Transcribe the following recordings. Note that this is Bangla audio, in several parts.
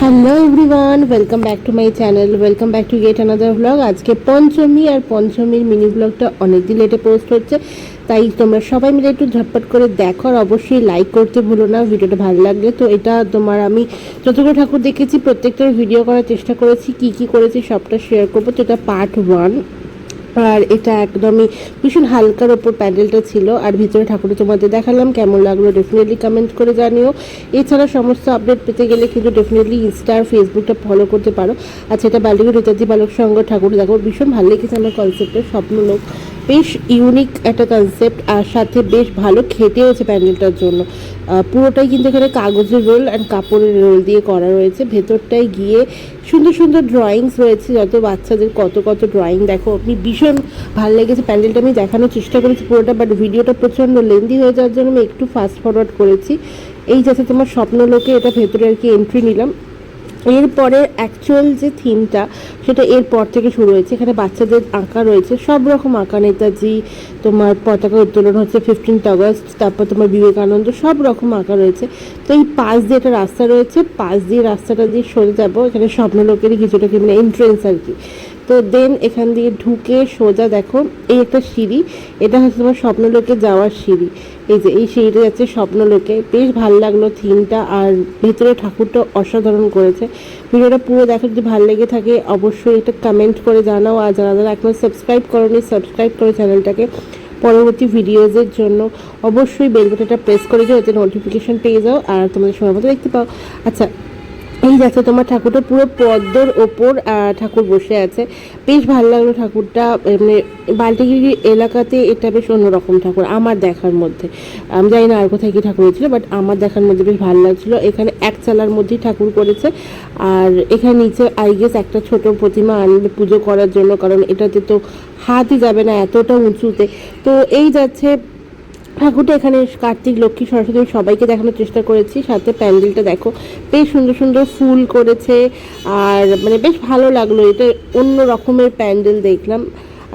Hello everyone, welcome back to my channel, welcome back to get another blog. আজকে পঞ্চমী, আর পঞ্চমীর মিনি ব্লগটা অনেকদিন লেটে পোস্ট হচ্ছে, তাই তোমরা সবাই মিলে একটু ঝটপট করে দেখো, আর অবশ্যই লাইক করতে ভুলো না ভিডিওটা ভালো লাগলে। তো এটা তোমার আমি যতগুলো ঠাকুর দেখেছি প্রত্যেকটার ভিডিও করার চেষ্টা করেছি, কি করেছি সবটা শেয়ার করবো। তো এটা পার্ট 1, আর এটা একদমই ভীষণ হালকার ওপর প্যান্ডেলটা ছিল। আর ভিতরে ঠাকুরটা তোমাদের দেখালাম, কেমন লাগলো ডেফিনেটলি কমেন্ট করে জানিও। এছাড়া সমস্ত আপডেট পেতে গেলে কিন্তু ডেফিনেটলি ইনস্টা আর ফেসবুকটা ফলো করতে পারো। আচ্ছা, এটা বালিগড় নেতাজি বালক সংঘ ঠাকুর, দেখো ভীষণ ভালো লেগেছে আমার কনসেপ্টটা, স্বপ্নলোক, বেশ ইউনিক একটা কনসেপ্ট, আর সাথে বেশ ভালো খেটে হয়েছে প্যান্ডেলটার জন্য। পুরোটাই কিন্তু এখানে কাগজের রোল অ্যান্ড কাপড়ের রোল দিয়ে করা রয়েছে। ভেতরটায় গিয়ে সুন্দর সুন্দর ড্রয়িংস রয়েছে, যত বাচ্চাদের কত ড্রয়িং, দেখো আপনি ভীষণ ভালো লেগেছে। প্যান্ডেলটা আমি দেখানোর চেষ্টা করেছি পুরোটা, বাট ভিডিওটা প্রচণ্ড লেন্দি হয়ে যাওয়ার জন্য আমি একটু ফাস্ট ফরওয়ার্ড করেছি। এই যাতে তোমার স্বপ্নলোকে এটা ভেতরে আর কি এন্ট্রি নিলাম। এরপরে অ্যাকচুয়াল যে থিমটা সেটা এরপর থেকে শুরু হয়েছে। এখানে বাচ্চাদের আঁকা রয়েছে, সব রকম আঁকা, নেতাজি, তোমার পতাকা উত্তোলন হচ্ছে 15th আগস্ট, তারপর তোমার বিবেকানন্দ, সব রকম আঁকা রয়েছে। তো এই পাশ দিয়ে একটা রাস্তা রয়েছে, পাশ দিয়ে রাস্তাটা দিয়ে সরে যাবো, এখানে স্বপ্নলোকেরই কিছুটা কি মানে এন্ট্রেন্স আর কি। তো দেন এখান দিয়ে ঢুকে সোজা দেখো এই একটা সিঁড়ি, এটা হচ্ছে তোমার স্বপ্নলোকে যাওয়ার সিঁড়ি। এই যে এই সিঁড়িটা যাচ্ছে স্বপ্নলোকে, বেশ ভালো লাগলো থিমটা, আর ভেতরে ঠাকুরটা অসাধারণ করেছে। ভিডিওটা পুরো দেখো, যদি ভালো লেগে থাকে অবশ্যই এটা কমেন্ট করে জানাও। আর যারা এখনো সাবস্ক্রাইব করোনি, সাবস্ক্রাইব করে চ্যানেলটাকে পরবর্তী ভিডিওজের জন্য অবশ্যই বেল বাটনটা প্রেস করে দিও, যাতে নোটিফিকেশন পেয়ে যাও আর তোমাদের সময় মতো দেখতে পাও। আচ্ছা, এই যাচ্ছে তোমার ঠাকুরটা পুরো পদ্মর ওপর ঠাকুর বসে আছে, বেশ ভালো লাগলো ঠাকুরটা। মানে বাল্টিগিরি এলাকাতে এটা বেশ অন্যরকম ঠাকুর আমার দেখার মধ্যে। আমি জানি না আর কোথায় কি ঠাকুর হয়েছিল, বাট আমার দেখার মধ্যে বেশ ভালো লাগছিলো। এখানে এক চালার মধ্যেই ঠাকুর করেছে, আর এখানে নিচে আই গেস একটা ছোট প্রতিমা আনবে পুজো করার জন্য, কারণ এটাতে তো হাতই যাবে না এতটা উঁচুতে। তো এই যাচ্ছে ঠাকুরটা। এখানে কার্তিক, লক্ষ্মী, সরস্বতী সবাইকে দেখানোর চেষ্টা করেছি। সাথে প্যান্ডেলটা দেখো, বেশ সুন্দর সুন্দর ফুল করেছে, আর মানে বেশ ভালো লাগলো। এটা অন্য রকমের প্যান্ডেল দেখলাম।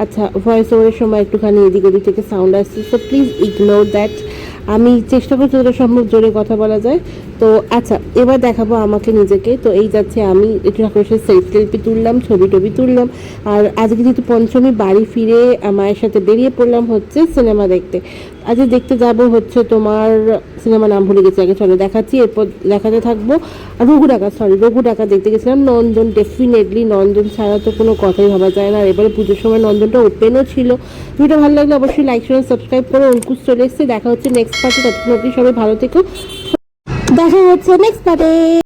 আচ্ছা, ভয়েস ওভারের সময় একটুখানি এদিক ওদিক থেকে সাউন্ড আসছে, সো প্লিজ ইগনোর দ্যাট। আমি চেষ্টা করছি যতটা সম্ভব জোরে কথা বলা যায়। তো আচ্ছা, এবার দেখাবো আমাকে নিজেকে। তো এই যাচ্ছে আমি একটু ঠাকুরের সাথে সেলফি তুললাম, ছবি তুললাম। আর আজকে যেহেতু পঞ্চমী, বাড়ি ফিরে মায়ের সাথে বেরিয়ে পড়লাম হচ্ছে সিনেমা দেখতে। আজকে দেখতে যাব হচ্ছে তোমার সিনেমা নাম ভুলে গেছি, আগে চলো দেখাচ্ছি, এরপর দেখাতে থাকবো। রঘু ডাকা দেখতে গেছিলাম। নন্দন, ডেফিনেটলি নন্দন ছাড়া তো কোনো কথাই ভাবা যায় না। আর এবারে পুজোর সময় নন্দনটা ওপেনও ছিল। ভিডিওটা ভালো লাগলে অবশ্যই লাইক শেয়ার সাবস্ক্রাইব করো। অঙ্কুশ চলে এসছে, দেখা হচ্ছে নেক্সট পার্টে। ততক্ষণ সবাই ভালো থেকো, দেখা হচ্ছে নেক্সট পার্টে।